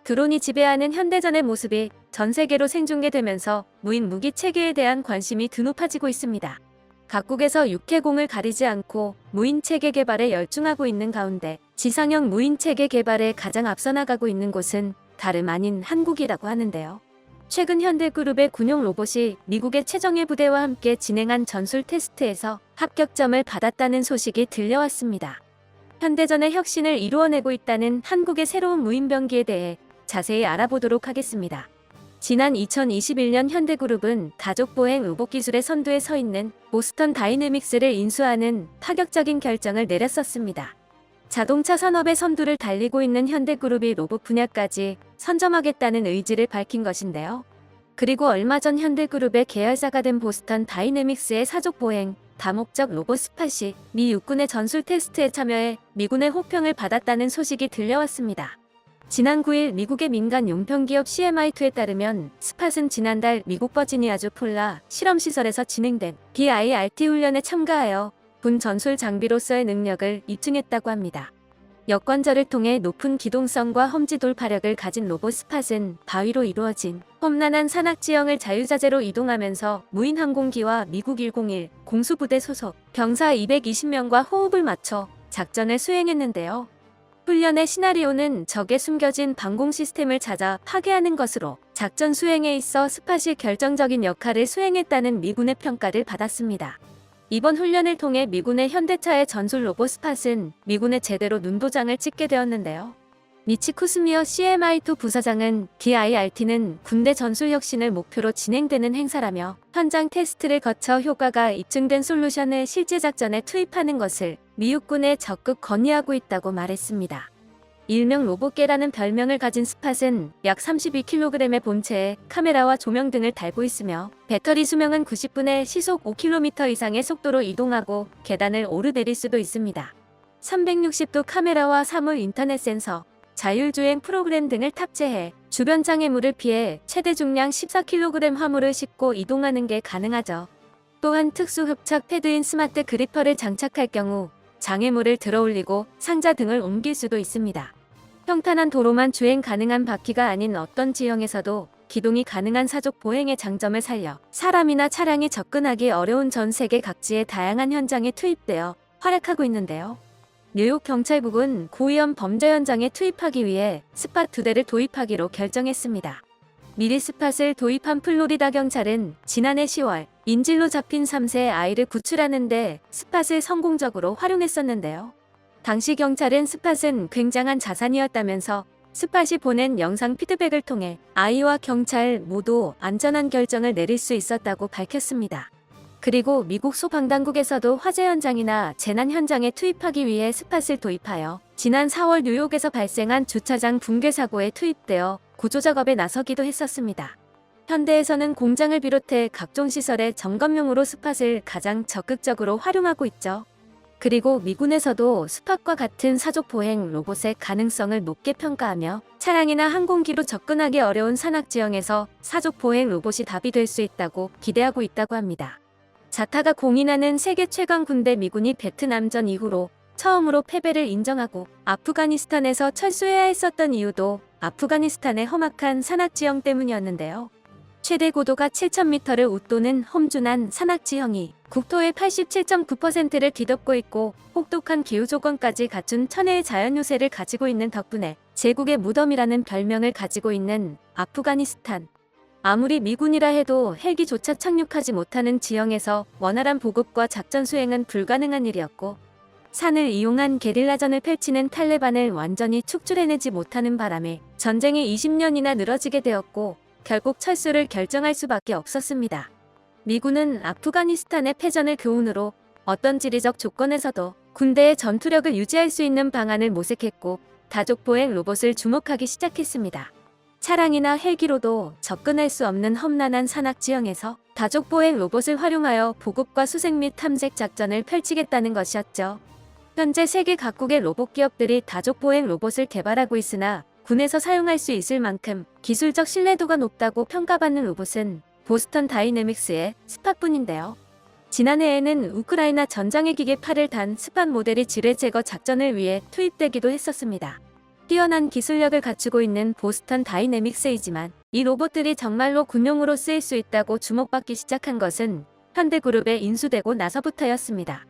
드론이 지배하는 현대전의 모습이 전 세계로 생중계되면서 무인 무기 체계에 대한 관심이 드높아지고 있습니다. 각국에서 육해공을 가리지 않고 무인 체계 개발에 열중하고 있는 가운데 지상형 무인 체계 개발에 가장 앞서 나가고 있는 곳은 다름 아닌 한국이라고 하는데요. 최근 현대그룹의 군용 로봇이 미국의 최정예 부대와 함께 진행한 전술 테스트에서 합격점을 받았다는 소식이 들려왔습니다. 현대전의 혁신을 이루어내고 있다는 한국의 새로운 무인병기에 대해 자세히 알아보도록 하겠습니다. 지난 2021년 현대그룹은 가족보행 로봇 기술의 선두에 서 있는 보스턴 다이내믹스를 인수하는 파격적인 결정을 내렸었습니다. 자동차 산업의 선두를 달리고 있는 현대그룹이 로봇 분야까지 선점하겠다는 의지를 밝힌 것인데요. 그리고 얼마 전 현대그룹의 계열사가 된 보스턴 다이내믹스의 사족보행 다목적 로봇 스팟이 미 육군의 전술 테스트에 참여해 미군의 호평을 받았다는 소식이 들려왔습니다. 지난 9일 미국의 민간 용평기업 CMI2에 따르면 스팟은 지난달 미국 버지니아주 폴라 실험시설에서 진행된 BIRT 훈련에 참가하여 군 전술 장비로서의 능력을 입증했다고 합니다. 여권절을 통해 높은 기동성과 험지 돌파력을 가진 로봇 스팟은 바위로 이루어진 험난한 산악지형을 자유자재로 이동하면서 무인 항공기와 미국 101 공수부대 소속 병사 220명과 호흡을 맞춰 작전을 수행했는데요. 훈련의 시나리오는 적의 숨겨진 방공 시스템을 찾아 파괴하는 것으로 작전 수행에 있어 스팟이 결정적인 역할을 수행했다는 미군의 평가를 받았습니다. 이번 훈련을 통해 미군의 현대차의 전술 로봇 스팟은 미군에 제대로 눈도장을 찍게 되었는데요. 미치 쿠스미어 CMI2 부사장은 BIRT는 군대 전술 혁신을 목표로 진행되는 행사라며 현장 테스트를 거쳐 효과가 입증된 솔루션을 실제 작전에 투입하는 것을 미 육군에 적극 건의하고 있다고 말했습니다. 일명 로봇개라는 별명을 가진 스팟은 약 32kg의 본체에 카메라와 조명 등을 달고 있으며 배터리 수명은 90분에 시속 5km 이상의 속도로 이동하고 계단을 오르내릴 수도 있습니다. 360도 카메라와 사물 인터넷 센서, 자율주행 프로그램 등을 탑재해 주변 장애물을 피해 최대 중량 14kg 화물을 싣고 이동하는 게 가능하죠. 또한 특수 흡착 패드인 스마트 그리퍼를 장착할 경우 장애물을 들어올리고 상자 등을 옮길 수도 있습니다. 평탄한 도로만 주행 가능한 바퀴가 아닌 어떤 지형에서도 기동이 가능한 사족 보행의 장점을 살려 사람이나 차량이 접근하기 어려운 전 세계 각지의 다양한 현장에 투입되어 활약하고 있는데요. 뉴욕 경찰국은 고위험 범죄 현장에 투입하기 위해 스팟 2대를 도입하기로 결정했습니다. 미리 스팟을 도입한 플로리다 경찰은 지난해 10월 인질로 잡힌 3세 아이를 구출하는데 스팟을 성공적으로 활용했었는데요. 당시 경찰은 스팟은 굉장한 자산이었다면서 스팟이 보낸 영상 피드백을 통해 아이와 경찰 모두 안전한 결정을 내릴 수 있었다고 밝혔습니다. 그리고 미국 소방당국에서도 화재 현장이나 재난 현장에 투입하기 위해 스팟을 도입하여 지난 4월 뉴욕에서 발생한 주차장 붕괴 사고에 투입되어 구조 작업에 나서기도 했었습니다. 현대에서는 공장을 비롯해 각종 시설의 점검용으로 스팟을 가장 적극적으로 활용하고 있죠. 그리고 미군에서도 스팟과 같은 사족 보행 로봇의 가능성을 높게 평가하며 차량이나 항공기로 접근하기 어려운 산악지형에서 사족 보행 로봇이 답이 될 수 있다고 기대하고 있다고 합니다. 자타가 공인하는 세계 최강 군대 미군이 베트남전 이후로 처음으로 패배를 인정하고 아프가니스탄에서 철수해야 했었던 이유도 아프가니스탄의 험악한 산악지형 때문이었는데요. 최대 고도가 7,000m를 웃도는 험준한 산악지형이 국토의 87.9%를 뒤덮고 있고 혹독한 기후 조건까지 갖춘 천혜의 자연 요새를 가지고 있는 덕분에 제국의 무덤이라는 별명을 가지고 있는 아프가니스탄. 아무리 미군이라 해도 헬기조차 착륙하지 못하는 지형에서 원활한 보급과 작전 수행은 불가능한 일이었고 산을 이용한 게릴라전을 펼치는 탈레반을 완전히 축출해내지 못하는 바람에 전쟁이 20년이나 늘어지게 되었고 결국 철수를 결정할 수밖에 없었습니다. 미군은 아프가니스탄의 패전을 교훈으로 어떤 지리적 조건에서도 군대의 전투력을 유지할 수 있는 방안을 모색했고 다족보행 로봇을 주목하기 시작했습니다. 차량이나 헬기로도 접근할 수 없는 험난한 산악지형에서 다족보행 로봇을 활용하여 보급과 수색 및 탐색 작전을 펼치겠다는 것이었죠. 현재 세계 각국의 로봇 기업들이 다족보행 로봇을 개발하고 있으나 군에서 사용할 수 있을 만큼 기술적 신뢰도가 높다고 평가받는 로봇은 보스턴 다이내믹스의 스팟뿐인데요. 지난해에는 우크라이나 전장의 기계 팔을 단 스팟 모델이 지뢰 제거 작전을 위해 투입되기도 했었습니다. 뛰어난 기술력을 갖추고 있는 보스턴 다이내믹스이지만 이 로봇들이 정말로 군용으로 쓰일 수 있다고 주목받기 시작한 것은 현대그룹에 인수되고 나서부터였습니다.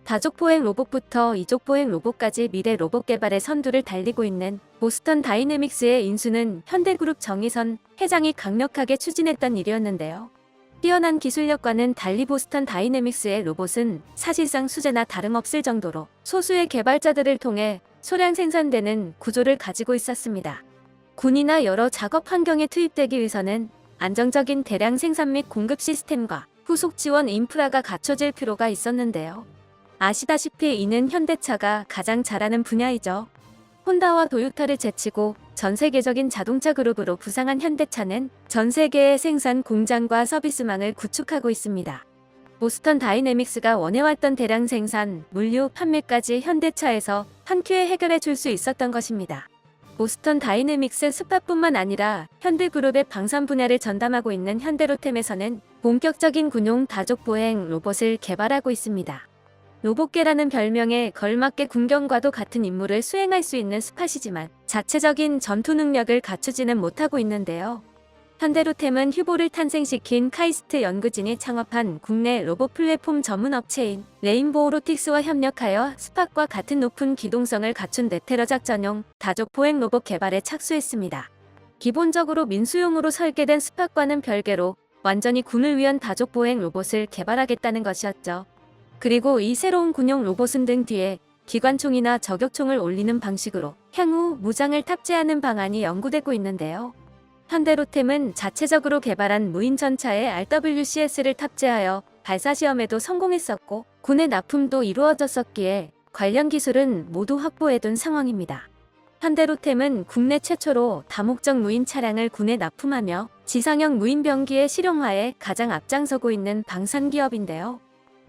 다족보행 로봇부터 이족보행 로봇까지 미래 로봇 개발의 선두를 달리고 있는 보스턴 다이내믹스의 인수는 현대그룹 정의선 회장이 강력하게 추진했던 일이었는데요. 뛰어난 기술력과는 달리 보스턴 다이내믹스의 로봇은 사실상 수제나 다름없을 정도로 소수의 개발자들을 통해 소량 생산되는 구조를 가지고 있었습니다. 군이나 여러 작업 환경에 투입되기 위해서는 안정적인 대량 생산 및 공급 시스템과 후속 지원 인프라가 갖춰질 필요가 있었는데요. 아시다시피 이는 현대차가 가장 잘하는 분야이죠. 혼다와 도요타를 제치고 전 세계적인 자동차 그룹으로 부상한 현대차는 전 세계의 생산 공장과 서비스망을 구축하고 있습니다. 보스턴 다이내믹스가 원해왔던 대량 생산, 물류, 판매까지 현대차에서 한 큐에 해결해 줄 수 있었던 것입니다. 보스턴 다이내믹스 스팟뿐만 아니라 현대그룹의 방산 분야를 전담하고 있는 현대로템에서는 본격적인 군용 다족보행 로봇을 개발하고 있습니다. 로봇계라는 별명에 걸맞게 군경과도 같은 임무를 수행할 수 있는 스팟이지만 자체적인 전투 능력을 갖추지는 못하고 있는데요. 현대로템은 휴보를 탄생시킨 카이스트 연구진이 창업한 국내 로봇 플랫폼 전문 업체인 레인보우 로틱스와 협력하여 스팟과 같은 높은 기동성을 갖춘 네테러 작전용 다족 보행 로봇 개발에 착수했습니다. 기본적으로 민수용으로 설계된 스팟과는 별개로 완전히 군을 위한 다족 보행 로봇을 개발하겠다는 것이었죠. 그리고 이 새로운 군용 로봇은 등 뒤에 기관총이나 저격총을 올리는 방식으로 향후 무장을 탑재하는 방안이 연구되고 있는데요. 현대로템은 자체적으로 개발한 무인 전차에 RWCS를 탑재하여 발사시험에도 성공했었고 군의 납품도 이루어졌었기에 관련 기술은 모두 확보해둔 상황입니다. 현대로템은 국내 최초로 다목적 무인 차량을 군에 납품하며 지상형 무인 병기의 실용화에 가장 앞장서고 있는 방산기업인데요.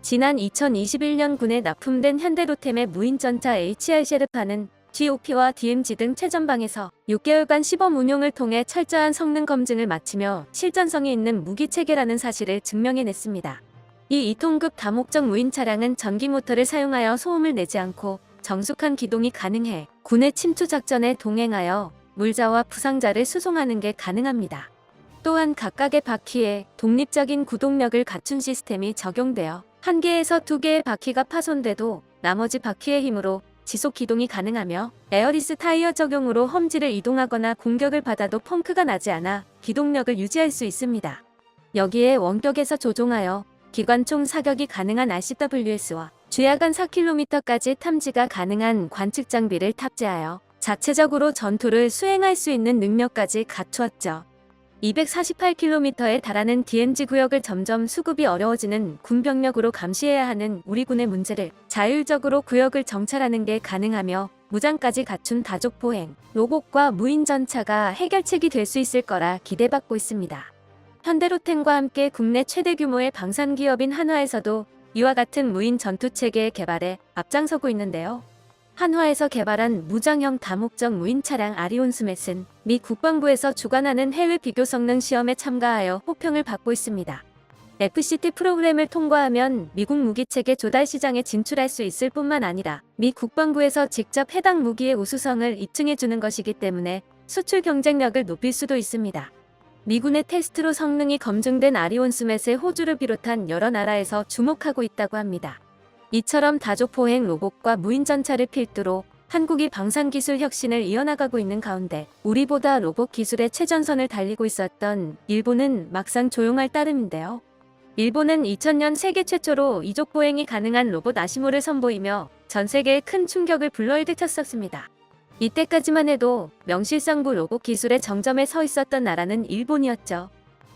지난 2021년 군에 납품된 현대로템의 무인 전차 HR 셰르파는 GOP와 DMZ 등 최전방에서 6개월간 시범 운용을 통해 철저한 성능 검증을 마치며 실전성이 있는 무기체계라는 사실을 증명해냈습니다. 이 2톤급 다목적 무인 차량은 전기 모터를 사용하여 소음을 내지 않고 정숙한 기동이 가능해 군의 침투 작전에 동행하여 물자와 부상자를 수송하는 게 가능합니다. 또한 각각의 바퀴에 독립적인 구동력을 갖춘 시스템이 적용되어 한 개에서 두 개의 바퀴가 파손돼도 나머지 바퀴의 힘으로 지속 기동이 가능하며 에어리스 타이어 적용으로 험지를 이동하거나 공격을 받아도 펑크가 나지 않아 기동력을 유지할 수 있습니다. 여기에 원격에서 조종하여 기관총 사격이 가능한 RCWS와 주야간 4km까지 탐지가 가능한 관측 장비를 탑재하여 자체적으로 전투를 수행할 수 있는 능력까지 갖추었죠. 248km에 달하는 DMZ 구역을 점점 수급이 어려워지는 군병력으로 감시해야 하는 우리 군의 문제를 자율적으로 구역을 정찰하는 게 가능하며 무장까지 갖춘 다족보행, 로봇과 무인 전차가 해결책이 될 수 있을 거라 기대받고 있습니다. 현대로템과 함께 국내 최대 규모의 방산기업인 한화에서도 이와 같은 무인 전투체계 개발에 앞장서고 있는데요. 한화에서 개발한 무장형 다목적 무인 차량 아리온 스맷은 미 국방부에서 주관하는 해외 비교 성능 시험에 참가하여 호평을 받고 있습니다. FCT 프로그램을 통과하면 미국 무기체계 조달 시장에 진출할 수 있을 뿐만 아니라 미 국방부에서 직접 해당 무기의 우수성을 입증해주는 것이기 때문에 수출 경쟁력을 높일 수도 있습니다. 미군의 테스트로 성능이 검증된 아리온 스맷의 호주를 비롯한 여러 나라에서 주목하고 있다고 합니다. 이처럼 다족보행 로봇과 무인 전차를 필두로 한국이 방산기술 혁신을 이어나가고 있는 가운데 우리보다 로봇 기술의 최전선을 달리고 있었던 일본은 막상 조용할 따름인데요. 일본은 2000년 세계 최초로 이족보행이 가능한 로봇 아시모를 선보이며 전 세계에 큰 충격을 불러일으켰었습니다. 이때까지만 해도 명실상부 로봇 기술의 정점에 서 있었던 나라는 일본이었죠.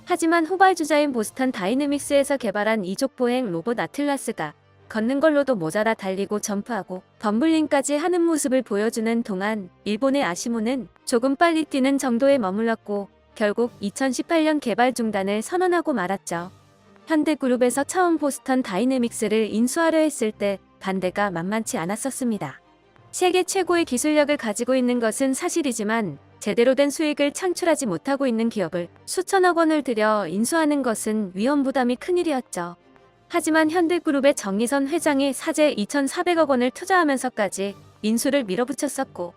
하지만 후발주자인 보스턴 다이내믹스에서 개발한 이족보행 로봇 아틀라스가 걷는 걸로도 모자라 달리고 점프하고 덤블링까지 하는 모습을 보여주는 동안 일본의 아시모는 조금 빨리 뛰는 정도에 머물렀고 결국 2018년 개발 중단을 선언하고 말았죠. 현대그룹에서 처음 보스턴 다이내믹스를 인수하려 했을 때 반대가 만만치 않았었습니다. 세계 최고의 기술력을 가지고 있는 것은 사실이지만 제대로 된 수익을 창출하지 못하고 있는 기업을 수천억 원을 들여 인수하는 것은 위험 부담이 큰일이었죠. 하지만 현대그룹의 정의선 회장이 사재 2,400억 원을 투자하면서까지 인수를 밀어붙였었고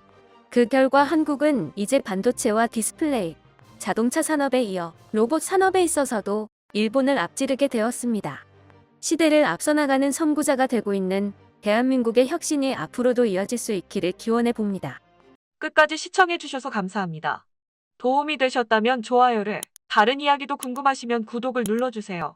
그 결과 한국은 이제 반도체와 디스플레이, 자동차 산업에 이어 로봇 산업에 있어서도 일본을 앞지르게 되었습니다. 시대를 앞서 나가는 선구자가 되고 있는 대한민국의 혁신이 앞으로도 이어질 수 있기를 기원해 봅니다. 끝까지 시청해주셔서 감사합니다. 도움이 되셨다면 좋아요를, 다른 이야기도 궁금하시면 구독을 눌러주세요.